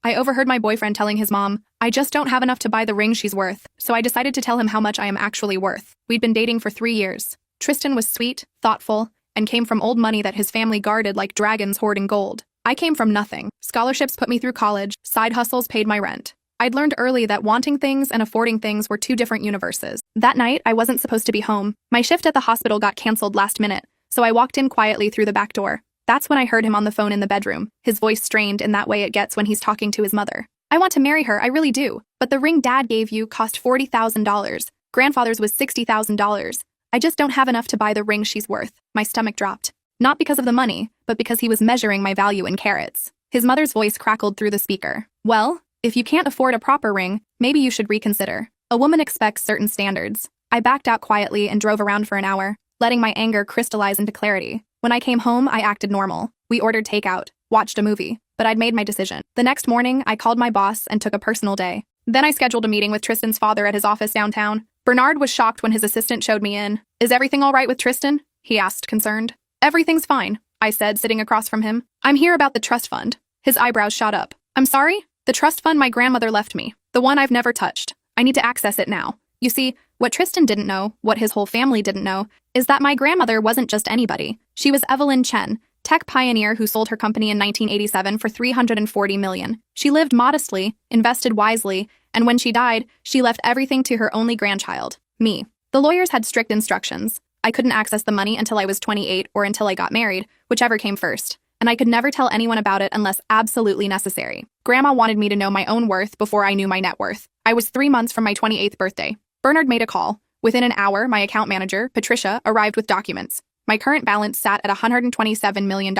I overheard my boyfriend telling his mom, "I just don't have enough to buy the ring she's worth," so I decided to tell him how much I am actually worth. We'd been dating for 3 years. Tristan was sweet, thoughtful, and came from old money that his family guarded like dragons hoarding gold. I came from nothing. Scholarships put me through college, side hustles paid my rent. I'd learned early that wanting things and affording things were two different universes. That night, I wasn't supposed to be home. My shift at the hospital got canceled last minute, so I walked in quietly through the back door. That's when I heard him on the phone in the bedroom, his voice strained in that way it gets when he's talking to his mother. "I want to marry her, I really do, but the ring Dad gave you cost $40,000. Grandfather's was $60,000. I just don't have enough to buy the ring she's worth." My stomach dropped. Not because of the money, but because he was measuring my value in carats. His mother's voice crackled through the speaker. "Well, if you can't afford a proper ring, maybe you should reconsider. A woman expects certain standards." I backed out quietly and drove around for an hour, letting my anger crystallize into clarity. When I came home, I acted normal. We ordered takeout, watched a movie, but I'd made my decision. The next morning, I called my boss and took a personal day. Then I scheduled a meeting with Tristan's father at his office downtown. Bernard was shocked when his assistant showed me in. "Is everything all right with Tristan?" he asked, concerned. "Everything's fine," I said, sitting across from him. "I'm here about the trust fund." His eyebrows shot up. "I'm sorry? The trust fund my grandmother left me. The one I've never touched. I need to access it now." You see, what Tristan didn't know, what his whole family didn't know, is that my grandmother wasn't just anybody. She was Evelyn Chen, tech pioneer who sold her company in 1987 for $340 million. She lived modestly, invested wisely, and when she died, she left everything to her only grandchild, me. The lawyers had strict instructions. I couldn't access the money until I was 28 or until I got married, whichever came first. And I could never tell anyone about it unless absolutely necessary. Grandma wanted me to know my own worth before I knew my net worth. I was 3 months from my 28th birthday. Bernard made a call. Within an hour, my account manager, Patricia, arrived with documents. My current balance sat at $127 million,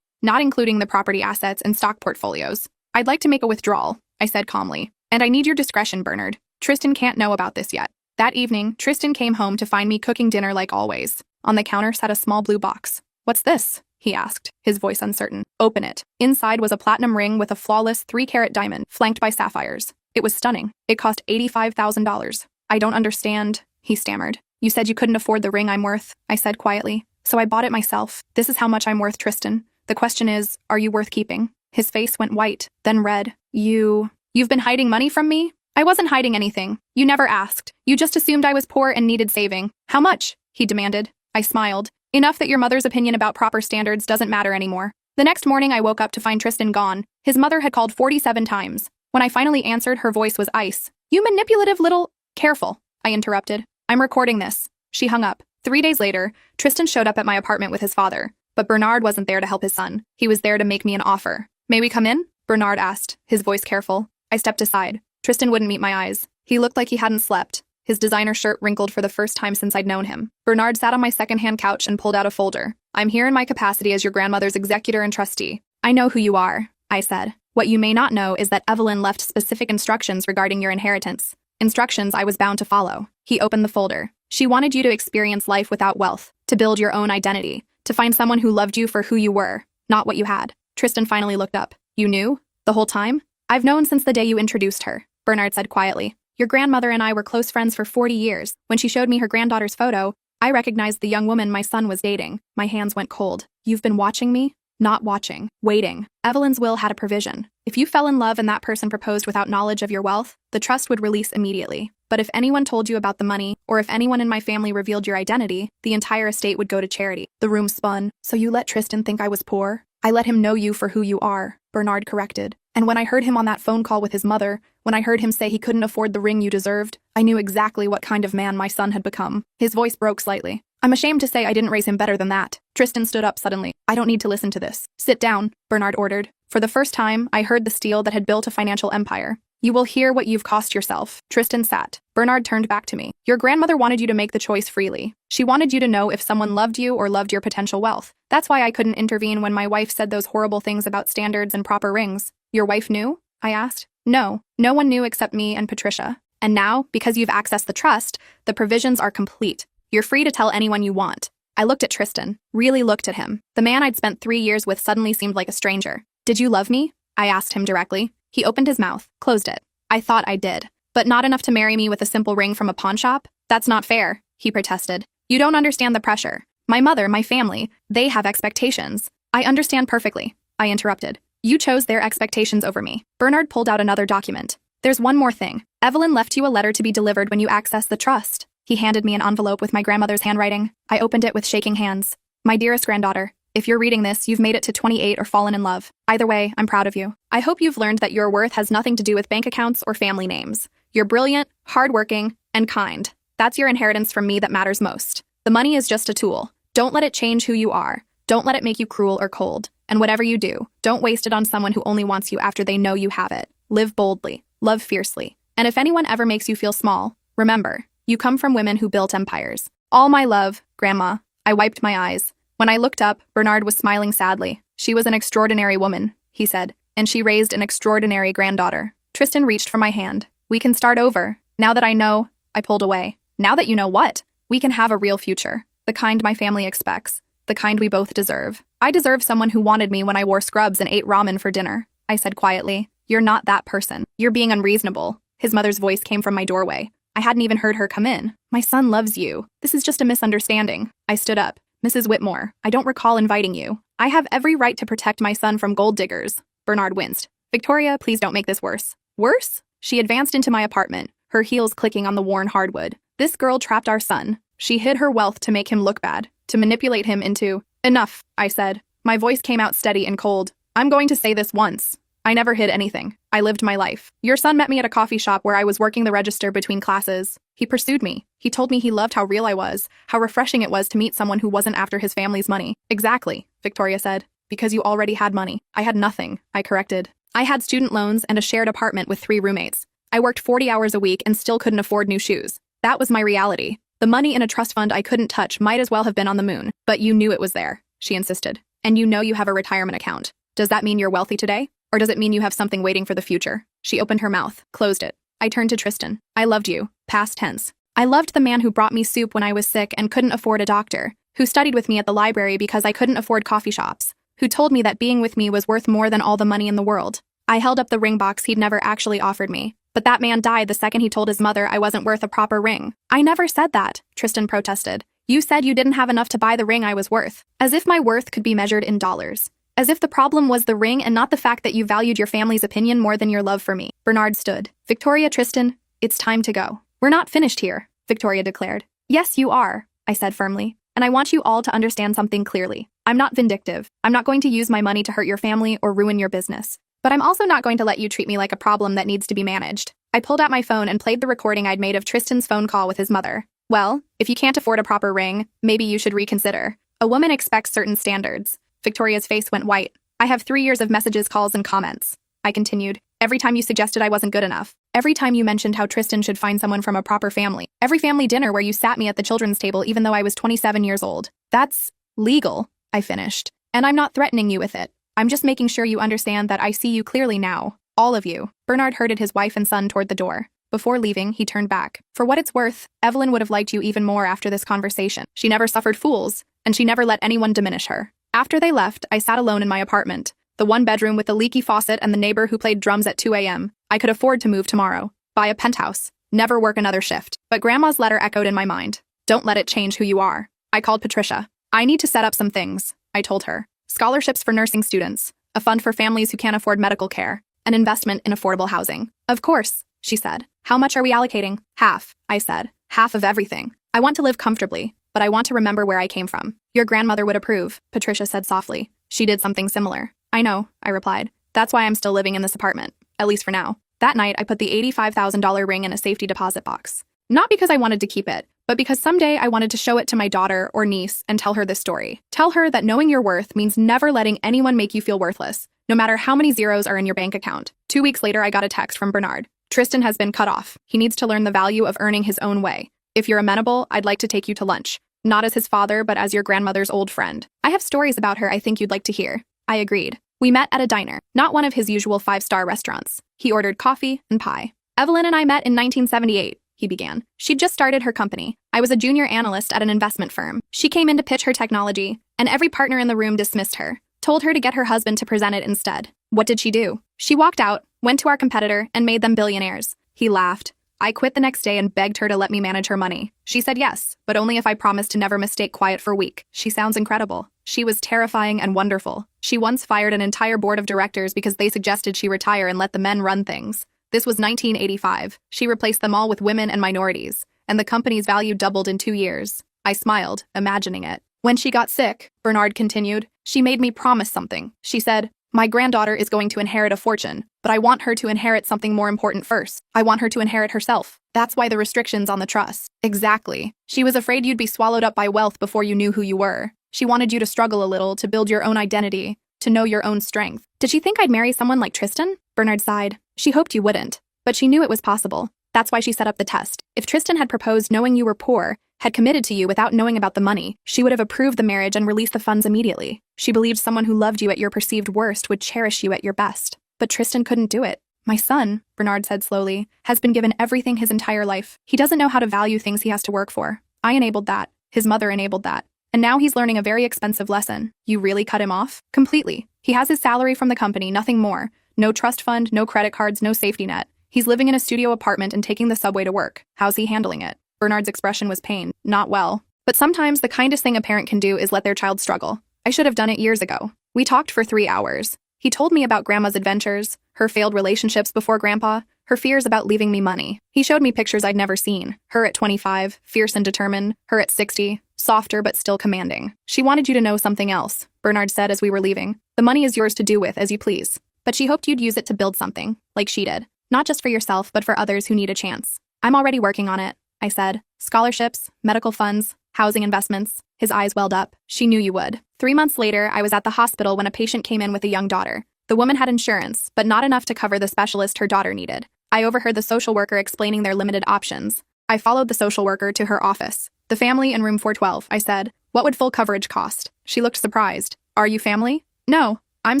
not including the property assets and stock portfolios. "I'd like to make a withdrawal," I said calmly. "And I need your discretion, Bernard. Tristan can't know about this yet." That evening, Tristan came home to find me cooking dinner like always. On the counter sat a small blue box. "What's this?" he asked, his voice uncertain. "Open it." Inside was a platinum ring with a flawless 3-carat diamond, flanked by sapphires. It was stunning. It cost $85,000. "I don't understand," he stammered. "You said you couldn't afford the ring I'm worth," I said quietly. "So I bought it myself. This is how much I'm worth, Tristan. The question is, are you worth keeping?" His face went white, then red. You've been hiding money from me?" "I wasn't hiding anything. You never asked. You just assumed I was poor and needed saving." "How much?" he demanded. I smiled. "Enough that your mother's opinion about proper standards doesn't matter anymore." The next morning, I woke up to find Tristan gone. His mother had called 47 times. When I finally answered, her voice was ice. "You manipulative little—" "Careful," I interrupted. "I'm recording this." She hung up. 3 days later, Tristan showed up at my apartment with his father. But Bernard wasn't there to help his son. He was there to make me an offer. "May we come in?" Bernard asked, his voice careful. I stepped aside. Tristan wouldn't meet my eyes. He looked like he hadn't slept. His designer shirt wrinkled for the first time since I'd known him. Bernard sat on my secondhand couch and pulled out a folder. "I'm here in my capacity as your grandmother's executor and trustee. I know who you are," I said. "What you may not know is that Evelyn left specific instructions regarding your inheritance. Instructions I was bound to follow." He opened the folder. "She wanted you to experience life without wealth, to build your own identity, to find someone who loved you for who you were, not what you had." Tristan finally looked up. "You knew? The whole time?" "I've known since the day you introduced her," Bernard said quietly. "Your grandmother and I were close friends for 40 years. When she showed me her granddaughter's photo, I recognized the young woman my son was dating." My hands went cold. "You've been watching me?" "Not watching. Waiting." Evelyn's will had a provision. If you fell in love and that person proposed without knowledge of your wealth, the trust would release immediately. But if anyone told you about the money, or if anyone in my family revealed your identity, the entire estate would go to charity. The room spun. "So you let Tristan think I was poor?" "I let him know you for who you are," Bernard corrected. "And when I heard him on that phone call with his mother, when I heard him say he couldn't afford the ring you deserved, I knew exactly what kind of man my son had become." His voice broke slightly. "I'm ashamed to say I didn't raise him better than that." Tristan stood up suddenly. "I don't need to listen to this." "Sit down," Bernard ordered. For the first time, I heard the steel that had built a financial empire. "You will hear what you've cost yourself." Tristan sat. Bernard turned back to me. "Your grandmother wanted you to make the choice freely. She wanted you to know if someone loved you or loved your potential wealth. That's why I couldn't intervene when my wife said those horrible things about standards and proper rings." "Your wife knew?" I asked. "No. No one knew except me and Patricia. And now, because you've accessed the trust, the provisions are complete. You're free to tell anyone you want." I looked at Tristan, really looked at him. The man I'd spent 3 years with suddenly seemed like a stranger. "Did you love me?" I asked him directly. He opened his mouth, closed it. "I thought I did. But not enough to marry me with a simple ring from a pawn shop? That's not fair," he protested. "You don't understand the pressure. My mother, my family, they have expectations." "I understand perfectly," I interrupted. You chose their expectations over me. Bernard pulled out another document. There's one more thing. Evelyn left you a letter to be delivered when you access the trust. He handed me an envelope with my grandmother's handwriting. I opened it with shaking hands. My dearest granddaughter, if you're reading this, you've made it to 28 or fallen in love. Either way, I'm proud of you. I hope you've learned that your worth has nothing to do with bank accounts or family names. You're brilliant, hardworking, and kind. That's your inheritance from me that matters most. The money is just a tool. Don't let it change who you are. Don't let it make you cruel or cold. And whatever you do, don't waste it on someone who only wants you after they know you have it. Live boldly. Love fiercely. And if anyone ever makes you feel small, remember, you come from women who built empires. All my love, Grandma. I wiped my eyes. When I looked up, Bernard was smiling sadly. She was an extraordinary woman, he said, and she raised an extraordinary granddaughter. Tristan reached for my hand. We can start over. Now that I know, I pulled away. Now that you know what? We can have a real future. The kind my family expects. The kind we both deserve. I deserve someone who wanted me when I wore scrubs and ate ramen for dinner, I said quietly. You're not that person. You're being unreasonable. His mother's voice came from my doorway. I hadn't even heard her come in. My son loves you. This is just a misunderstanding. I stood up. Mrs. Whitmore, I don't recall inviting you. I have every right to protect my son from gold diggers. Bernard winced. Victoria, please don't make this worse. Worse? She advanced into my apartment, her heels clicking on the worn hardwood. This girl trapped our son. She hid her wealth to make him look bad, to manipulate him into— Enough, I said. My voice came out steady and cold. I'm going to say this once. I never hid anything. I lived my life. Your son met me at a coffee shop where I was working the register between classes. He pursued me. He told me he loved how real I was, how refreshing it was to meet someone who wasn't after his family's money. Exactly, Victoria said. Because you already had money. I had nothing, I corrected. I had student loans and a shared apartment with 3 roommates. I worked 40 hours a week and still couldn't afford new shoes. That was my reality. The money in a trust fund I couldn't touch might as well have been on the moon. But you knew it was there, she insisted. And you know you have a retirement account. Does that mean you're wealthy today? Or does it mean you have something waiting for the future? She opened her mouth, closed it. I turned to Tristan. I loved you. Past tense. I loved the man who brought me soup when I was sick and couldn't afford a doctor, who studied with me at the library because I couldn't afford coffee shops, who told me that being with me was worth more than all the money in the world. I held up the ring box he'd never actually offered me. But that man died the second he told his mother I wasn't worth a proper ring. I never said that, Tristan protested. You said you didn't have enough to buy the ring I was worth. As if my worth could be measured in dollars. As if the problem was the ring and not the fact that you valued your family's opinion more than your love for me. Bernard stood. Victoria, Tristan, it's time to go. We're not finished here, Victoria declared. Yes, you are, I said firmly. And I want you all to understand something clearly. I'm not vindictive. I'm not going to use my money to hurt your family or ruin your business. But I'm also not going to let you treat me like a problem that needs to be managed. I pulled out my phone and played the recording I'd made of Tristan's phone call with his mother. Well, if you can't afford a proper ring, maybe you should reconsider. A woman expects certain standards. Victoria's face went white. I have 3 years of messages, calls, and comments. I continued. Every time you suggested I wasn't good enough. Every time you mentioned how Tristan should find someone from a proper family. Every family dinner where you sat me at the children's table even though I was 27 years old. That's legal, I finished. And I'm not threatening you with it. I'm just making sure you understand that I see you clearly now. All of you. Bernard herded his wife and son toward the door. Before leaving, he turned back. For what it's worth, Evelyn would have liked you even more after this conversation. She never suffered fools, and she never let anyone diminish her. After they left, I sat alone in my apartment. The one bedroom with the leaky faucet and the neighbor who played drums at 2 a.m. I could afford to move tomorrow. Buy a penthouse. Never work another shift. But Grandma's letter echoed in my mind. Don't let it change who you are. I called Patricia. I need to set up some things, I told her. Scholarships for nursing students. A fund for families who can't afford medical care. An investment in affordable housing. Of course, she said. How much are we allocating? Half, I said. Half of everything. I want to live comfortably, but I want to remember where I came from. Your grandmother would approve, Patricia said softly. She did something similar. I know, I replied. That's why I'm still living in this apartment, at least for now. That night, I put the $85,000 ring in a safety deposit box. Not because I wanted to keep it, but because someday I wanted to show it to my daughter or niece and tell her this story. Tell her that knowing your worth means never letting anyone make you feel worthless, no matter how many zeros are in your bank account. 2 weeks later, I got a text from Bernard. Tristan has been cut off. He needs to learn the value of earning his own way. If you're amenable, I'd like to take you to lunch. Not as his father, but as your grandmother's old friend. I have stories about her I think you'd like to hear. I agreed. We met at a diner, not one of his usual 5-star restaurants. He ordered coffee and pie. Evelyn and I met in 1978, he began. She'd just started her company. I was a junior analyst at an investment firm. She came in to pitch her technology, and every partner in the room dismissed her, told her to get her husband to present it instead. What did she do? She walked out, went to our competitor, and made them billionaires. He laughed. I quit the next day and begged her to let me manage her money. She said yes, but only if I promised to never mistake quiet for a week. She sounds incredible. She was terrifying and wonderful. She once fired an entire board of directors because they suggested she retire and let the men run things. This was 1985. She replaced them all with women and minorities, and the company's value doubled in 2 years. I smiled, imagining it. When she got sick, Bernard continued, she made me promise something. She said, my granddaughter is going to inherit a fortune, but I want her to inherit something more important first. I want her to inherit herself. That's why the restrictions on the trust. Exactly. She was afraid you'd be swallowed up by wealth before you knew who you were. She wanted you to struggle a little, to build your own identity, to know your own strength. Did she think I'd marry someone like Tristan? Bernard sighed. She hoped you wouldn't, but she knew it was possible. That's why she set up the test. If Tristan had proposed knowing you were poor, had committed to you without knowing about the money, she would have approved the marriage and released the funds immediately. She believed someone who loved you at your perceived worst would cherish you at your best. But Tristan couldn't do it. My son, Bernard said slowly, has been given everything his entire life. He doesn't know how to value things he has to work for. I enabled that. His mother enabled that. And now he's learning a very expensive lesson. You really cut him off? Completely. He has his salary from the company, nothing more. No trust fund, no credit cards, no safety net. He's living in a studio apartment and taking the subway to work. How's he handling it? Bernard's expression was pain. Not well. But sometimes the kindest thing a parent can do is let their child struggle. I should have done it years ago. We talked for 3 hours. He told me about Grandma's adventures, her failed relationships before Grandpa, her fears about leaving me money. He showed me pictures I'd never seen. Her at 25, fierce and determined. Her at 60, softer but still commanding. She wanted you to know something else, Bernard said as we were leaving. The money is yours to do with as you please. But she hoped you'd use it to build something, like she did. Not just for yourself, but for others who need a chance. I'm already working on it, I said. Scholarships, medical funds, housing investments. His eyes welled up. She knew you would. 3 months later, I was at the hospital when a patient came in with a young daughter. The woman had insurance, but not enough to cover the specialist her daughter needed. I overheard the social worker explaining their limited options. I followed the social worker to her office. The family in room 412, I said. What would full coverage cost? She looked surprised. Are you family? No, I'm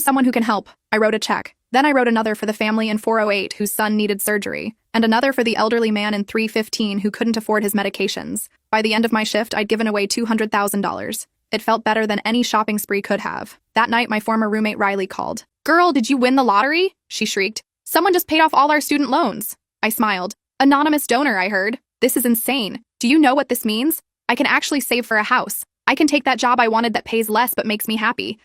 someone who can help. I wrote a check. Then I wrote another for the family in 408 whose son needed surgery, and another for the elderly man in 315 who couldn't afford his medications. By the end of my shift, I'd given away $200,000. It felt better than any shopping spree could have. That night, my former roommate Riley called. Girl, did you win the lottery? She shrieked. Someone just paid off all our student loans. I smiled. Anonymous donor, I heard. This is insane. Do you know what this means? I can actually save for a house. I can take that job I wanted that pays less but makes me happy.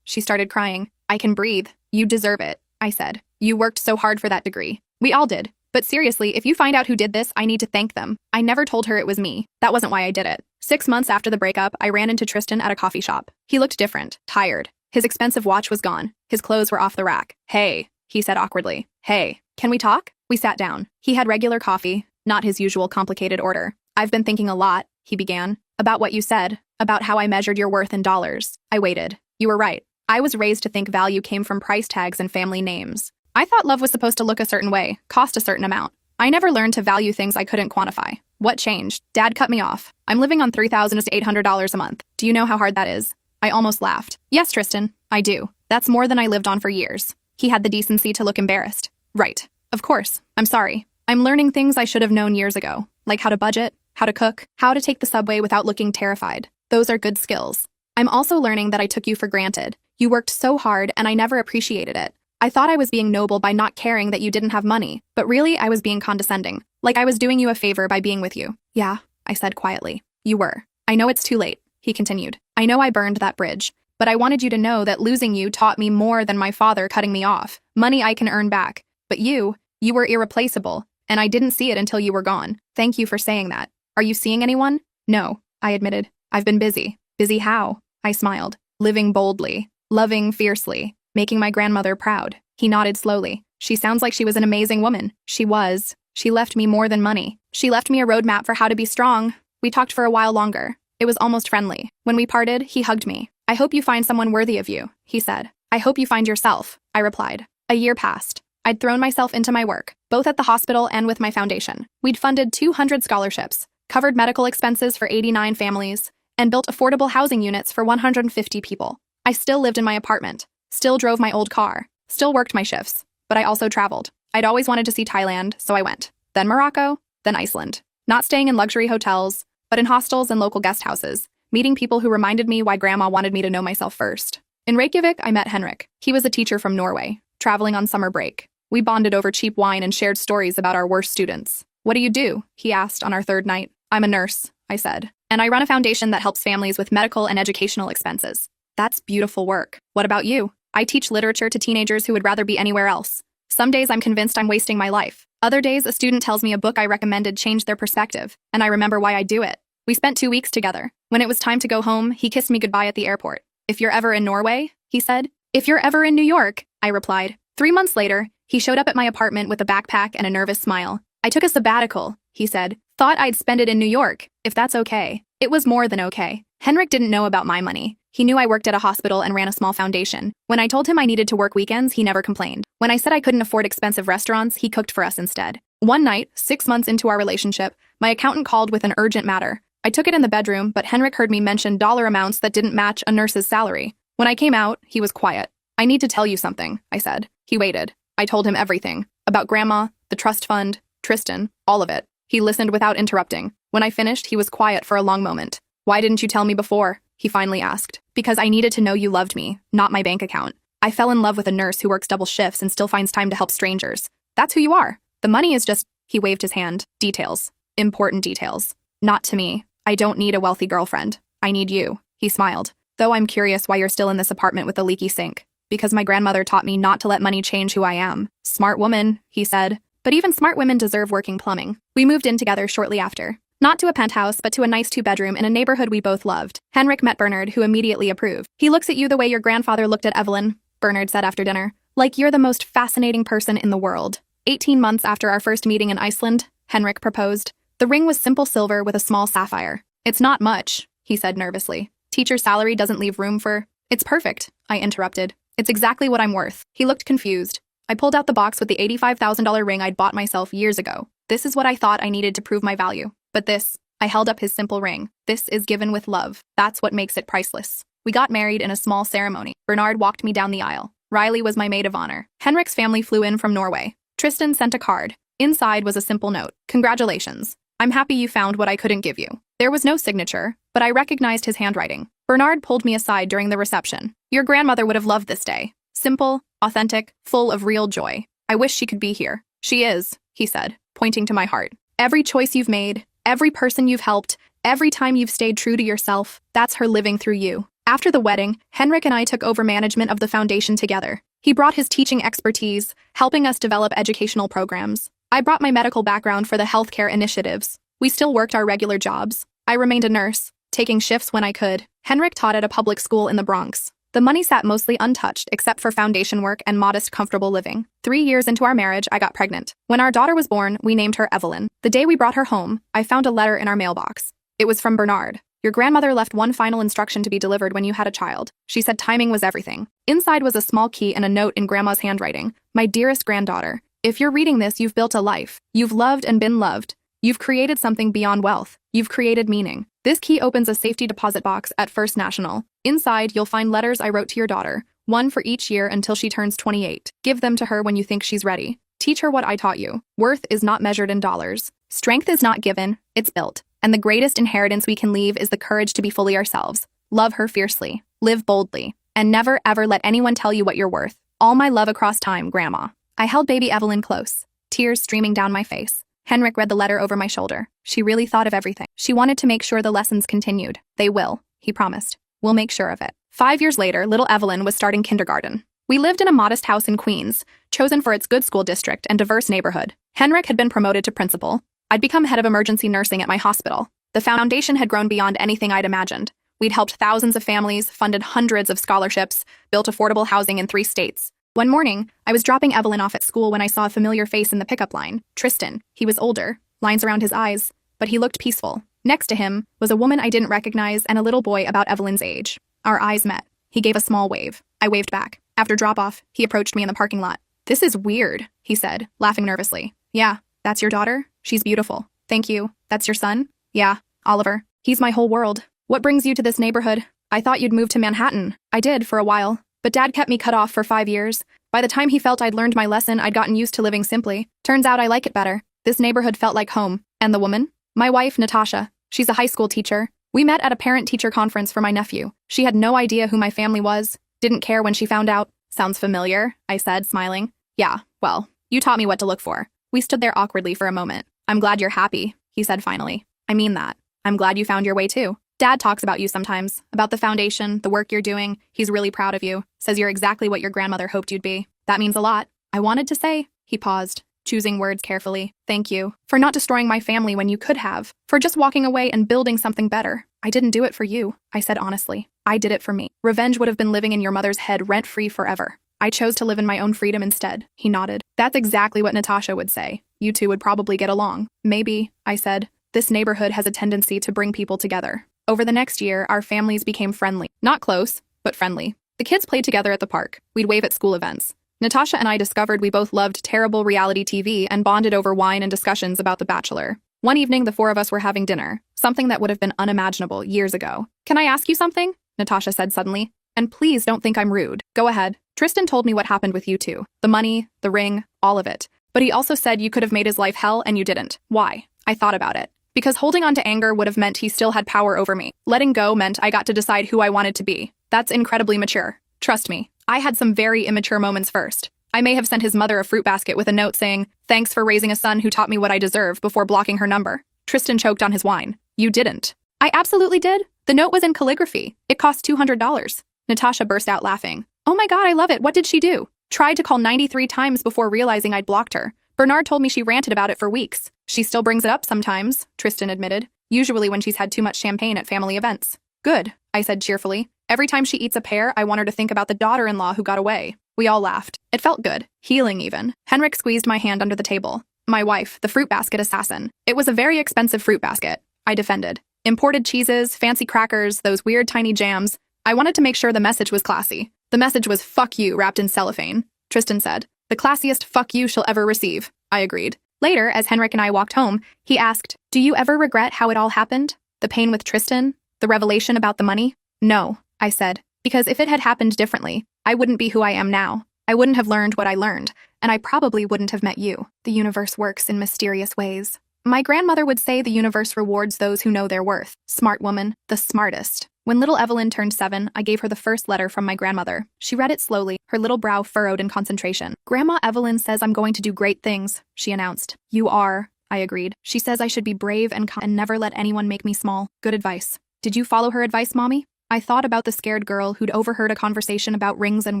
She started crying. I can breathe. You deserve it, I said. You worked so hard for that degree. We all did. But seriously, if you find out who did this, I need to thank them. I never told her it was me. That wasn't why I did it. 6 months after the breakup, I ran into Tristan at a coffee shop. He looked different, tired. His expensive watch was gone. His clothes were off the rack. Hey, he said awkwardly. Hey, can we talk? We sat down. He had regular coffee, not his usual complicated order. I've been thinking a lot, he began, about what you said, about how I measured your worth in dollars. I waited. You were right. I was raised to think value came from price tags and family names. I thought love was supposed to look a certain way, cost a certain amount. I never learned to value things I couldn't quantify. What changed? Dad cut me off. I'm living on $3,800 a month. Do you know how hard that is? I almost laughed. Yes, Tristan, I do. That's more than I lived on for years. He had the decency to look embarrassed. Right. Of course. I'm sorry. I'm learning things I should have known years ago, like how to budget, how to cook, how to take the subway without looking terrified. Those are good skills. I'm also learning that I took you for granted. You worked so hard and I never appreciated it. I thought I was being noble by not caring that you didn't have money, but really I was being condescending, like I was doing you a favor by being with you. Yeah, I said quietly. You were. I know it's too late, he continued. I know I burned that bridge, but I wanted you to know that losing you taught me more than my father cutting me off. Money I can earn back. But you were irreplaceable, and I didn't see it until you were gone. Thank you for saying that. Are you seeing anyone? No, I admitted. I've been busy. Busy how? I smiled. Living boldly. Loving fiercely. Making my grandmother proud. He nodded slowly. She sounds like she was an amazing woman. She was. She left me more than money. She left me a roadmap for how to be strong. We talked for a while longer. It was almost friendly. When we parted, he hugged me. I hope you find someone worthy of you, he said. I hope you find yourself, I replied. A year passed. I'd thrown myself into my work, both at the hospital and with my foundation. We'd funded 200 scholarships, covered medical expenses for 89 families, and built affordable housing units for 150 people. I still lived in my apartment, still drove my old car, still worked my shifts, but I also traveled. I'd always wanted to see Thailand, so I went. Then Morocco, then Iceland. Not staying in luxury hotels, but in hostels and local guest houses, meeting people who reminded me why Grandma wanted me to know myself first. In Reykjavik, I met Henrik. He was a teacher from Norway, traveling on summer break. We bonded over cheap wine and shared stories about our worst students. What do you do? He asked on our third night. I'm a nurse, I said. And I run a foundation that helps families with medical and educational expenses. That's beautiful work. What about you? I teach literature to teenagers who would rather be anywhere else. Some days I'm convinced I'm wasting my life. Other days a student tells me a book I recommended changed their perspective, and I remember why I do it. We spent 2 weeks together. When it was time to go home, he kissed me goodbye at the airport. If you're ever in Norway, he said. If you're ever in New York, I replied. 3 months later, he showed up at my apartment with a backpack and a nervous smile. I took a sabbatical, he said. Thought I'd spend it in New York, if that's okay. It was more than okay. Henrik didn't know about my money. He knew I worked at a hospital and ran a small foundation. When I told him I needed to work weekends, he never complained. When I said I couldn't afford expensive restaurants, he cooked for us instead. One night, 6 months into our relationship, my accountant called with an urgent matter. I took it in the bedroom, but Henrik heard me mention dollar amounts that didn't match a nurse's salary. When I came out, he was quiet. I need to tell you something, I said. He waited. I told him everything. About Grandma, the trust fund, Tristan, all of it. He listened without interrupting. When I finished, he was quiet for a long moment. Why didn't you tell me before? He finally asked. Because I needed to know you loved me, not my bank account. I fell in love with a nurse who works double shifts and still finds time to help strangers. That's who you are. The money is just, he waved his hand, details. Important details. Not to me. I don't need a wealthy girlfriend. I need you. He smiled. Though I'm curious why you're still in this apartment with the leaky sink. Because my grandmother taught me not to let money change who I am. Smart woman, he said. But even smart women deserve working plumbing. We moved in together shortly after. Not to a penthouse, but to a nice 2-bedroom in a neighborhood we both loved. Henrik met Bernard, who immediately approved. He looks at you the way your grandfather looked at Evelyn, Bernard said after dinner. Like you're the most fascinating person in the world. 18 months after our first meeting in Iceland, Henrik proposed. The ring was simple silver with a small sapphire. It's not much, he said nervously. Teacher salary doesn't leave room for... It's perfect, I interrupted. It's exactly what I'm worth. He looked confused. I pulled out the box with the $85,000 ring I'd bought myself years ago. This is what I thought I needed to prove my value. But this, I held up his simple ring. This is given with love. That's what makes it priceless. We got married in a small ceremony. Bernard walked me down the aisle. Riley was my maid of honor. Henrik's family flew in from Norway. Tristan sent a card. Inside was a simple note. Congratulations. I'm happy you found what I couldn't give you. There was no signature, but I recognized his handwriting. Bernard pulled me aside during the reception. Your grandmother would have loved this day. Simple, authentic, full of real joy. I wish she could be here. She is, he said, pointing to my heart. Every choice you've made, every person you've helped, every time you've stayed true to yourself, that's her living through you. After the wedding, Henrik and I took over management of the foundation together. He brought his teaching expertise, helping us develop educational programs. I brought my medical background for the healthcare initiatives. We still worked our regular jobs. I remained a nurse, taking shifts when I could. Henrik taught at a public school in the Bronx. The money sat mostly untouched except for foundation work and modest, comfortable living. 3 years into our marriage, I got pregnant. When our daughter was born, we named her Evelyn. The day we brought her home, I found a letter in our mailbox. It was from Bernard. Your grandmother left one final instruction to be delivered when you had a child. She said timing was everything. Inside was a small key and a note in Grandma's handwriting. My dearest granddaughter, if you're reading this, you've built a life. You've loved and been loved. You've created something beyond wealth. You've created meaning. This key opens a safety deposit box at First National. Inside, you'll find letters I wrote to your daughter, one for each year until she turns 28. Give them to her when you think she's ready. Teach her what I taught you. Worth is not measured in dollars. Strength is not given, it's built. And the greatest inheritance we can leave is the courage to be fully ourselves. Love her fiercely. Live boldly. And never, ever let anyone tell you what you're worth. All my love across time, Grandma. I held baby Evelyn close, tears streaming down my face. Henrik read the letter over my shoulder. She really thought of everything. She wanted to make sure the lessons continued. They will, he promised. We'll make sure of it. 5 years later, little Evelyn was starting kindergarten. We lived in a modest house in Queens, chosen for its good school district and diverse neighborhood. Henrik had been promoted to principal. I'd become head of emergency nursing at my hospital. The foundation had grown beyond anything I'd imagined. We'd helped thousands of families, funded hundreds of scholarships, built affordable housing in 3 states. One morning, I was dropping Evelyn off at school when I saw a familiar face in the pickup line. Tristan. He was older, lines around his eyes, but he looked peaceful. Next to him was a woman I didn't recognize and a little boy about Evelyn's age. Our eyes met. He gave a small wave. I waved back. After drop-off, he approached me in the parking lot. This is weird, he said, laughing nervously. Yeah, that's your daughter? She's beautiful. Thank you. That's your son? Yeah, Oliver. He's my whole world. What brings you to this neighborhood? I thought you'd move to Manhattan. I did for a while. But Dad kept me cut off for 5 years. By the time he felt I'd learned my lesson, I'd gotten used to living simply. Turns out I like it better. This neighborhood felt like home. And the woman? My wife, Natasha. She's a high school teacher. We met at a parent-teacher conference for my nephew. She had no idea who my family was. Didn't care when she found out. Sounds familiar, I said, smiling. Yeah, well, you taught me what to look for. We stood there awkwardly for a moment. I'm glad you're happy, he said finally. I mean that. I'm glad you found your way too. Dad talks about you sometimes, about the foundation, the work you're doing. He's really proud of you, says you're exactly what your grandmother hoped you'd be. That means a lot. I wanted to say, he paused, choosing words carefully. Thank you for not destroying my family when you could have, for just walking away and building something better. I didn't do it for you, I said honestly. I did it for me. Revenge would have been living in your mother's head rent-free forever. I chose to live in my own freedom instead, he nodded. That's exactly what Natasha would say. You two would probably get along. Maybe, I said. This neighborhood has a tendency to bring people together. Over the next year, our families became friendly. Not close, but friendly. The kids played together at the park. We'd wave at school events. Natasha and I discovered we both loved terrible reality TV and bonded over wine and discussions about The Bachelor. One evening, the four of us were having dinner, something that would have been unimaginable years ago. Can I ask you something? Natasha said suddenly. And please don't think I'm rude. Go ahead. Tristan told me what happened with you two. The money, the ring, all of it. But he also said you could have made his life hell and you didn't. Why? I thought about it. Because holding on to anger would have meant he still had power over me. Letting go meant I got to decide who I wanted to be. That's incredibly mature. Trust me, I had some very immature moments first. I may have sent his mother a fruit basket with a note saying, "Thanks for raising a son who taught me what I deserve," before blocking her number. Tristan choked on his wine. You didn't. I absolutely did. The note was in calligraphy. It cost $200. Natasha burst out laughing. Oh my God, I love it. What did she do? Tried to call 93 times before realizing I'd blocked her. Bernard told me she ranted about it for weeks. She still brings it up sometimes, Tristan admitted, usually when she's had too much champagne at family events. Good, I said cheerfully. Every time she eats a pear, I want her to think about the daughter-in-law who got away. We all laughed. It felt good. Healing, even. Henrik squeezed my hand under the table. My wife, the fruit basket assassin. It was a very expensive fruit basket, I defended. Imported cheeses, fancy crackers, those weird tiny jams. I wanted to make sure the message was classy. The message was "fuck you" wrapped in cellophane. Tristan said. The classiest "fuck you" she'll ever receive. I agreed. Later, as Henrik and I walked home, he asked, do you ever regret how it all happened? The pain with Tristan? The revelation about the money? No, I said, because if it had happened differently, I wouldn't be who I am now. I wouldn't have learned what I learned, and I probably wouldn't have met you. The universe works in mysterious ways. My grandmother would say the universe rewards those who know their worth. Smart woman, the smartest. When little Evelyn turned 7, I gave her the first letter from my grandmother. She read it slowly, her little brow furrowed in concentration. Grandma Evelyn says I'm going to do great things, she announced. You are, I agreed. She says I should be brave and calm and never let anyone make me small. Good advice. Did you follow her advice, Mommy? I thought about the scared girl who'd overheard a conversation about rings and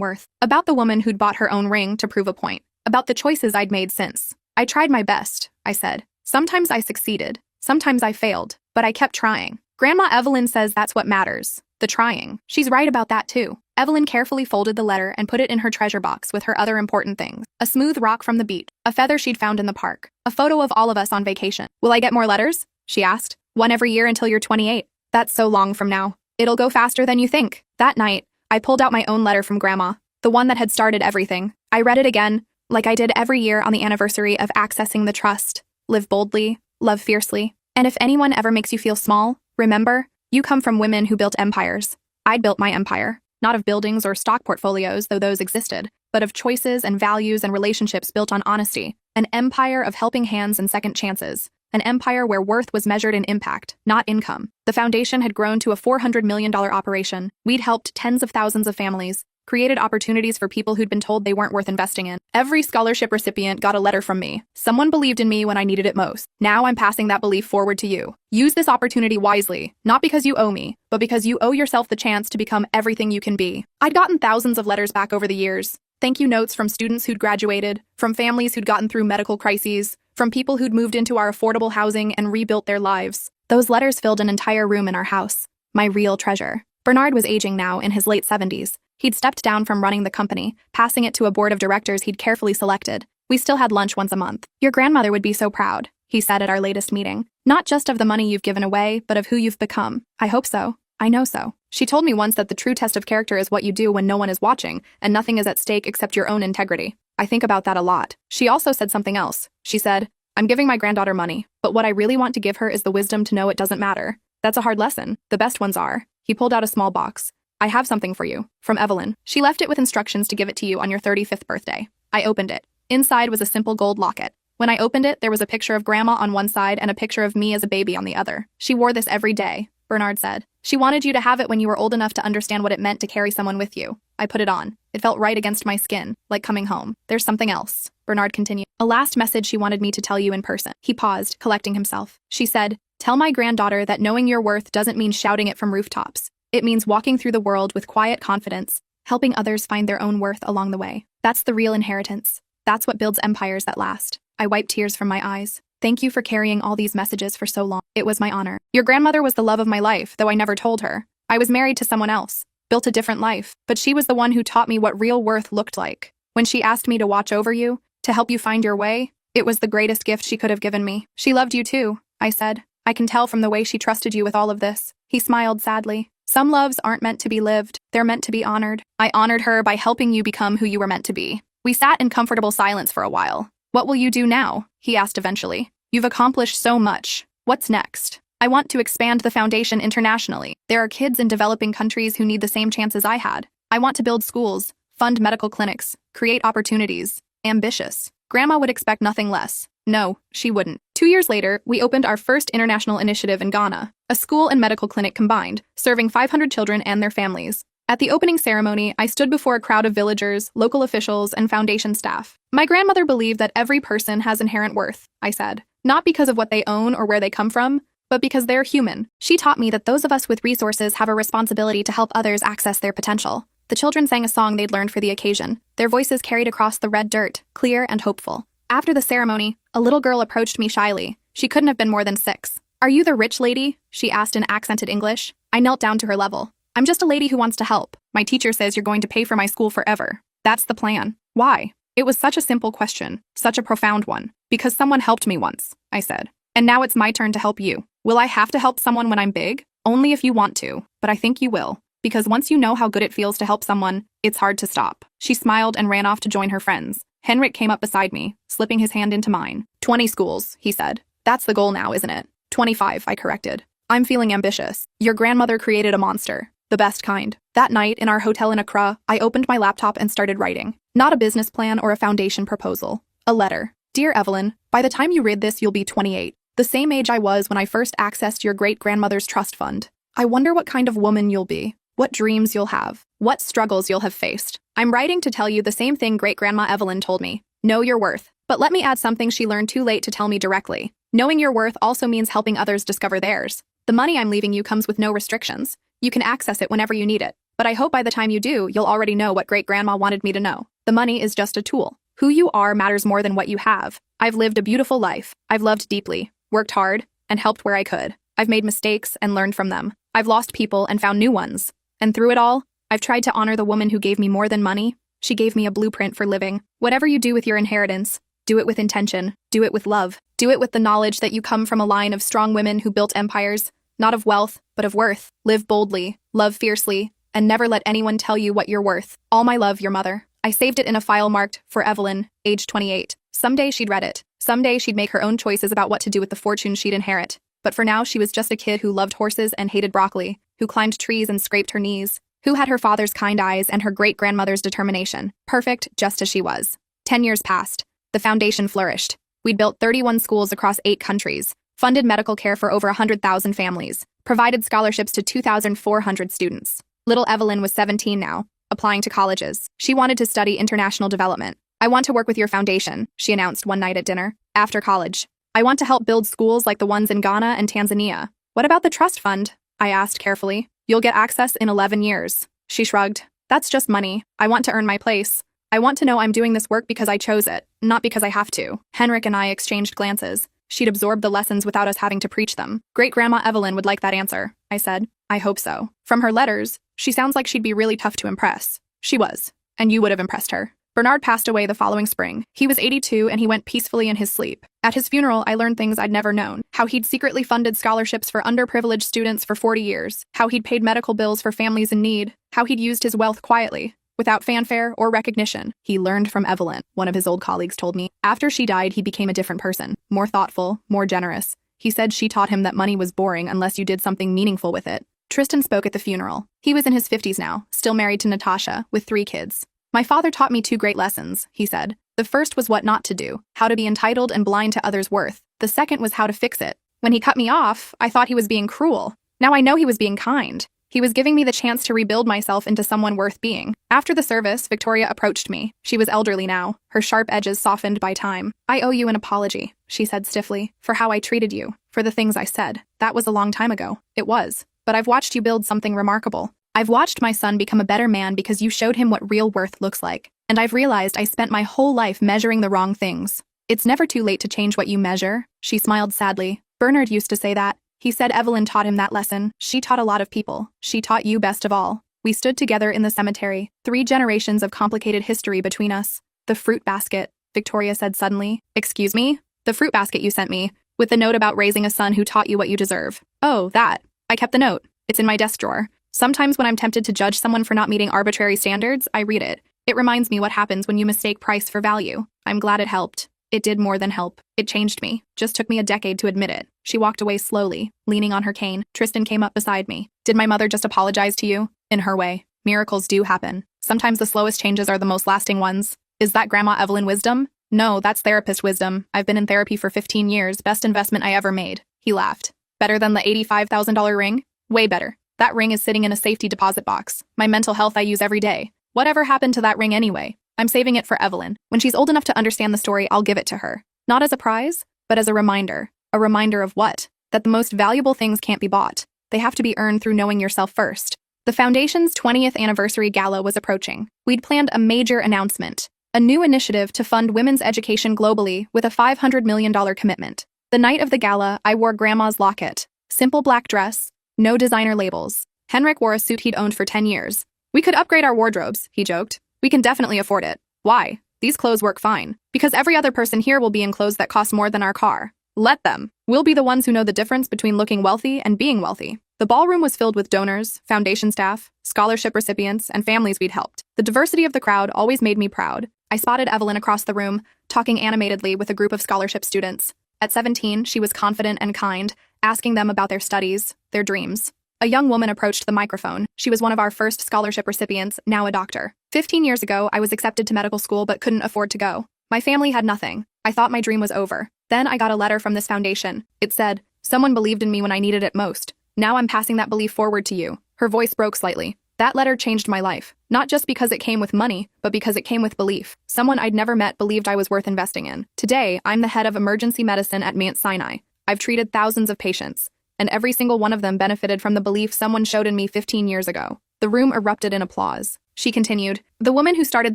worth. About the woman who'd bought her own ring to prove a point. About the choices I'd made since. I tried my best, I said. Sometimes I succeeded. Sometimes I failed. But I kept trying. Grandma Evelyn says that's what matters. The trying. She's right about that too. Evelyn carefully folded the letter and put it in her treasure box with her other important things. A smooth rock from the beach. A feather she'd found in the park. A photo of all of us on vacation. Will I get more letters? She asked. One every year until you're 28. That's so long from now. It'll go faster than you think. That night, I pulled out my own letter from Grandma. The one that had started everything. I read it again, like I did every year on the anniversary of accessing the trust. Live boldly. Love fiercely. And if anyone ever makes you feel small, remember, you come from women who built empires. I'd built my empire, not of buildings or stock portfolios, though those existed, but of choices and values and relationships built on honesty. An empire of helping hands and second chances. An empire where worth was measured in impact, not income. The foundation had grown to a $400 million operation. We'd helped tens of thousands of families, created opportunities for people who'd been told they weren't worth investing in. Every scholarship recipient got a letter from me. Someone believed in me when I needed it most. Now I'm passing that belief forward to you. Use this opportunity wisely, not because you owe me, but because you owe yourself the chance to become everything you can be. I'd gotten thousands of letters back over the years. Thank you notes from students who'd graduated, from families who'd gotten through medical crises, from people who'd moved into our affordable housing and rebuilt their lives. Those letters filled an entire room in our house. My real treasure. Bernard was aging now, in his late 70s. He'd stepped down from running the company, passing it to a board of directors he'd carefully selected. We still had lunch once a month. Your grandmother would be so proud, he said at our latest meeting. Not just of the money you've given away, but of who you've become. I hope so. I know so. She told me once that the true test of character is what you do when no one is watching, and nothing is at stake except your own integrity. I think about that a lot. She also said something else. She said, I'm giving my granddaughter money, but what I really want to give her is the wisdom to know it doesn't matter. That's a hard lesson. The best ones are. He pulled out a small box. I have something for you. From Evelyn. She left it with instructions to give it to you on your 35th birthday. I opened it. Inside was a simple gold locket. When I opened it, there was a picture of Grandma on one side and a picture of me as a baby on the other. She wore this every day, Bernard said. She wanted you to have it when you were old enough to understand what it meant to carry someone with you. I put it on. It felt right against my skin, like coming home. There's something else. Bernard continued. A last message she wanted me to tell you in person. He paused, collecting himself. She said, tell my granddaughter that knowing your worth doesn't mean shouting it from rooftops. It means walking through the world with quiet confidence, helping others find their own worth along the way. That's the real inheritance. That's what builds empires that last. I wiped tears from my eyes. Thank you for carrying all these messages for so long. It was my honor. Your grandmother was the love of my life, though I never told her. I was married to someone else, built a different life, but she was the one who taught me what real worth looked like. When she asked me to watch over you, to help you find your way, it was the greatest gift she could have given me. She loved you too, I said. I can tell from the way she trusted you with all of this. He smiled sadly. Some loves aren't meant to be lived, they're meant to be honored. I honored her by helping you become who you were meant to be. We sat in comfortable silence for a while. What will you do now? He asked eventually. You've accomplished so much. What's next? I want to expand the foundation internationally. There are kids in developing countries who need the same chances I had. I want to build schools, fund medical clinics, create opportunities. Ambitious. Grandma would expect nothing less. No, she wouldn't. 2 years later, we opened our first international initiative in Ghana, a school and medical clinic combined, serving 500 children and their families. At the opening ceremony, I stood before a crowd of villagers, local officials, and foundation staff. My grandmother believed that every person has inherent worth, I said. Not because of what they own or where they come from, but because they're human. She taught me that those of us with resources have a responsibility to help others access their potential. The children sang a song they'd learned for the occasion. Their voices carried across the red dirt, clear and hopeful. After the ceremony, a little girl approached me shyly. She couldn't have been more than 6. Are you the rich lady? She asked in accented English. I knelt down to her level. I'm just a lady who wants to help. My teacher says you're going to pay for my school forever. That's the plan. Why? It was such a simple question, such a profound one. Because someone helped me once, I said. And now it's my turn to help you. Will I have to help someone when I'm big? Only if you want to, but I think you will. Because once you know how good it feels to help someone, it's hard to stop. She smiled and ran off to join her friends. Henrik came up beside me, slipping his hand into mine. 20 schools, he said. That's the goal now, isn't it? 25, I corrected. I'm feeling ambitious. Your grandmother created a monster. The best kind. That night, in our hotel in Accra, I opened my laptop and started writing. Not a business plan or a foundation proposal. A letter. Dear Evelyn, by the time you read this, you'll be 28. The same age I was when I first accessed your great-grandmother's trust fund. I wonder what kind of woman you'll be. What dreams you'll have. What struggles you'll have faced. I'm writing to tell you the same thing great-grandma Evelyn told me. Know your worth. But let me add something she learned too late to tell me directly. Knowing your worth also means helping others discover theirs. The money I'm leaving you comes with no restrictions. You can access it whenever you need it. But I hope by the time you do, you'll already know what great-grandma wanted me to know. The money is just a tool. Who you are matters more than what you have. I've lived a beautiful life. I've loved deeply, worked hard, and helped where I could. I've made mistakes and learned from them. I've lost people and found new ones. And through it all, I've tried to honor the woman who gave me more than money. She gave me a blueprint for living. Whatever you do with your inheritance, do it with intention. Do it with love. Do it with the knowledge that you come from a line of strong women who built empires, not of wealth, but of worth. Live boldly, love fiercely, and never let anyone tell you what you're worth. All my love, your mother. I saved it in a file marked, for Evelyn, age 28. Someday she'd read it. Someday she'd make her own choices about what to do with the fortune she'd inherit. But for now, she was just a kid who loved horses and hated broccoli, who climbed trees and scraped her knees, who had her father's kind eyes and her great-grandmother's determination, perfect just as she was. 10 years passed. The foundation flourished. We'd built 31 schools across 8 countries, funded medical care for over 100,000 families, provided scholarships to 2,400 students. Little Evelyn was 17 now, applying to colleges. She wanted to study international development. I want to work with your foundation, she announced one night at dinner, after college. I want to help build schools like the ones in Ghana and Tanzania. What about the trust fund? I asked carefully. You'll get access in 11 years. She shrugged. That's just money. I want to earn my place. I want to know I'm doing this work because I chose it, not because I have to. Henrik and I exchanged glances. She'd absorbed the lessons without us having to preach them. Great-grandma Evelyn would like that answer, I said. I hope so. From her letters, she sounds like she'd be really tough to impress. She was. And you would have impressed her. Bernard passed away the following spring. He was 82 and he went peacefully in his sleep. At his funeral, I learned things I'd never known. How he'd secretly funded scholarships for underprivileged students for 40 years. How he'd paid medical bills for families in need. How he'd used his wealth quietly, without fanfare or recognition. He learned from Evelyn, one of his old colleagues told me. After she died, he became a different person. More thoughtful, more generous. He said she taught him that money was boring unless you did something meaningful with it. Tristan spoke at the funeral. He was in his 50s now, still married to Natasha, with 3 kids. My father taught me 2 great lessons, he said. The first was what not to do, how to be entitled and blind to others' worth. The second was how to fix it. When he cut me off, I thought he was being cruel. Now I know he was being kind. He was giving me the chance to rebuild myself into someone worth being. After the service, Victoria approached me. She was elderly now, her sharp edges softened by time. "I owe you an apology," she said stiffly, "for how I treated you, for the things I said. That was a long time ago. It was. But I've watched you build something remarkable. I've watched my son become a better man because you showed him what real worth looks like. And I've realized I spent my whole life measuring the wrong things. It's never too late to change what you measure." She smiled sadly. "Bernard used to say that. He said Evelyn taught him that lesson. She taught a lot of people. She taught you best of all." We stood together in the cemetery, 3 generations of complicated history between us. "The fruit basket," Victoria said suddenly. "Excuse me?" "The fruit basket you sent me, with the note about raising a son who taught you what you deserve." "Oh, that. I kept the note. It's in my desk drawer. Sometimes when I'm tempted to judge someone for not meeting arbitrary standards, I read it. It reminds me what happens when you mistake price for value. I'm glad it helped. It did more than help. It changed me. Just took me a decade to admit it." She walked away slowly, leaning on her cane. Tristan came up beside me. "Did my mother just apologize to you?" "In her way. Miracles do happen. Sometimes the slowest changes are the most lasting ones." "Is that Grandma Evelyn wisdom?" "No, that's therapist wisdom. I've been in therapy for 15 years. Best investment I ever made." He laughed. "Better than the $85,000 ring?" "Way better. That ring is sitting in a safety deposit box. My mental health I use every day. Whatever happened to that ring anyway? I'm saving it for Evelyn. When she's old enough to understand the story, I'll give it to her. Not as a prize, but as a reminder. A reminder of what? That the most valuable things can't be bought. They have to be earned through knowing yourself first." The Foundation's 20th anniversary gala was approaching. We'd planned a major announcement. A new initiative to fund women's education globally with a $500 million commitment. The night of the gala, I wore Grandma's locket. Simple black dress, no designer labels. Henrik wore a suit he'd owned for 10 years. "We could upgrade our wardrobes," he joked. "We can definitely afford it." "Why? These clothes work fine." "Because every other person here will be in clothes that cost more than our car." "Let them. We'll be the ones who know the difference between looking wealthy and being wealthy." The ballroom was filled with donors, foundation staff, scholarship recipients, and families we'd helped. The diversity of the crowd always made me proud. I spotted Evelyn across the room, talking animatedly with a group of scholarship students. At 17, she was confident and kind, asking them about their studies, their dreams. A young woman approached the microphone. She was one of our first scholarship recipients, now a doctor. 15 years ago, I was accepted to medical school but couldn't afford to go. My family had nothing. I thought my dream was over. Then I got a letter from this foundation. It said, "Someone believed in me when I needed it most. Now I'm passing that belief forward to you." Her voice broke slightly. "That letter changed my life. Not just because it came with money, but because it came with belief. Someone I'd never met believed I was worth investing in. Today, I'm the head of emergency medicine at Mount Sinai. I've treated thousands of patients, and every single one of them benefited from the belief someone showed in me 15 years ago." The room erupted in applause. She continued, "The woman who started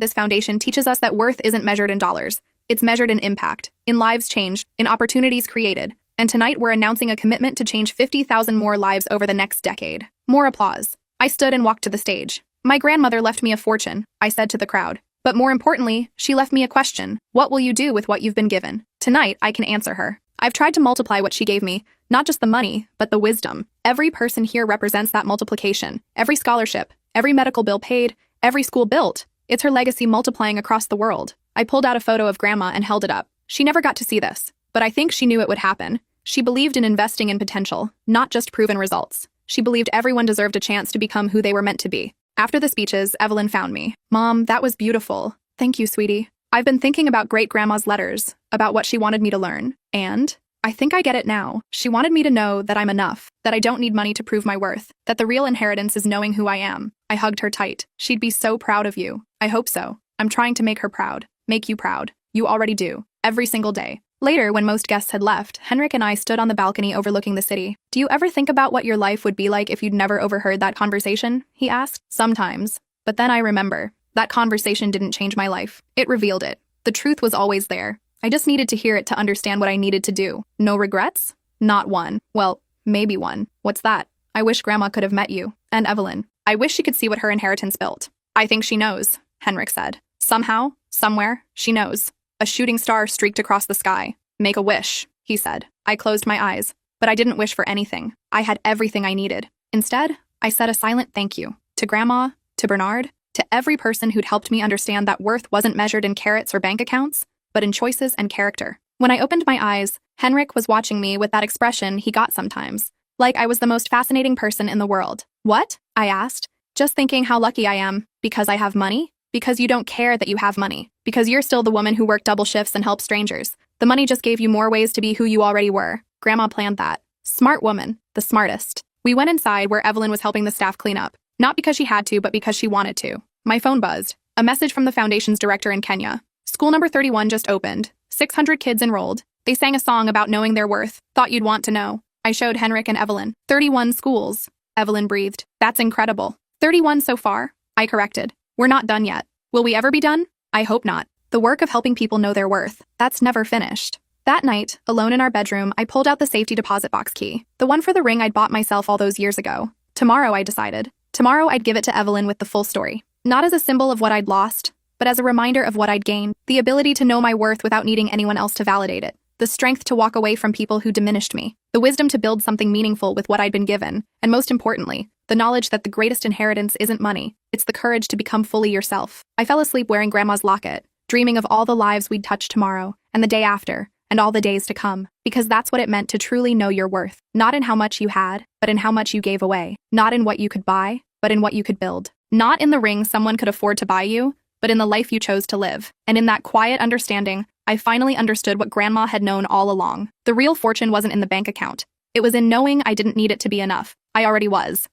this foundation teaches us that worth isn't measured in dollars. It's measured in impact, in lives changed, in opportunities created. And tonight we're announcing a commitment to change 50,000 more lives over the next decade." More applause. I stood and walked to the stage. "My grandmother left me a fortune," I said to the crowd. "But more importantly, she left me a question. What will you do with what you've been given?" Tonight, I can answer her. I've tried to multiply what she gave me, not just the money, but the wisdom. Every person here represents that multiplication. Every scholarship, every medical bill paid, every school built. It's her legacy multiplying across the world. I pulled out a photo of Grandma and held it up. She never got to see this, but I think she knew it would happen. She believed in investing in potential, not just proven results. She believed everyone deserved a chance to become who they were meant to be. After the speeches, Evelyn found me. "Mom, that was beautiful. Thank you, sweetie. I've been thinking about great-grandma's letters, about what she wanted me to learn, and I think I get it now. She wanted me to know that I'm enough, that I don't need money to prove my worth, that the real inheritance is knowing who I am." I hugged her tight. "She'd be so proud of you." "I hope so. I'm trying to make her proud. Make you proud. You already do. Every single day." Later, when most guests had left, Henrik and I stood on the balcony overlooking the city. "Do you ever think about what your life would be like if you'd never overheard that conversation?" he asked. "Sometimes. But then I remember. That conversation didn't change my life. It revealed it. The truth was always there. I just needed to hear it to understand what I needed to do. No regrets? Not one. Well, maybe one. What's that? I wish Grandma could have met you. And Evelyn. I wish she could see what her inheritance built." "I think she knows," Henrik said. "Somehow, somewhere, she knows." A shooting star streaked across the sky. "Make a wish," he said. I closed my eyes, but I didn't wish for anything. I had everything I needed. Instead, I said a silent thank you. To Grandma, to Bernard, to every person who'd helped me understand that worth wasn't measured in carrots or bank accounts, but in choices and character. When I opened my eyes, Henrik was watching me with that expression he got sometimes, like I was the most fascinating person in the world. "What?" I asked, just thinking how lucky I am. "Because I have money?" "Because you don't care that you have money. Because you're still the woman who worked double shifts and helped strangers. The money just gave you more ways to be who you already were. Grandma planned that. Smart woman. The smartest." We went inside where Evelyn was helping the staff clean up. Not because she had to, but because she wanted to. My phone buzzed. A message from the foundation's director in Kenya. School number 31 just opened. 600 kids enrolled. They sang a song about knowing their worth. Thought you'd want to know. I showed Henrik and Evelyn. 31 schools. Evelyn breathed. That's incredible. 31 so far? I corrected. We're not done yet. Will we ever be done? I hope not. The work of helping people know their worth. That's never finished. That night, alone in our bedroom, I pulled out the safety deposit box key. The one for the ring I'd bought myself all those years ago. Tomorrow, I decided. Tomorrow, I'd give it to Evelyn with the full story. Not as a symbol of what I'd lost, but as a reminder of what I'd gained. The ability to know my worth without needing anyone else to validate it. The strength to walk away from people who diminished me. The wisdom to build something meaningful with what I'd been given. And most importantly, the knowledge that the greatest inheritance isn't money. It's the courage to become fully yourself. I fell asleep wearing Grandma's locket, dreaming of all the lives we'd touch tomorrow, and the day after, and all the days to come. Because that's what it meant to truly know your worth. Not in how much you had, but in how much you gave away. Not in what you could buy, but in what you could build. Not in the ring someone could afford to buy you, but in the life you chose to live. And in that quiet understanding, I finally understood what Grandma had known all along. The real fortune wasn't in the bank account. It was in knowing I didn't need it to be enough. I already was.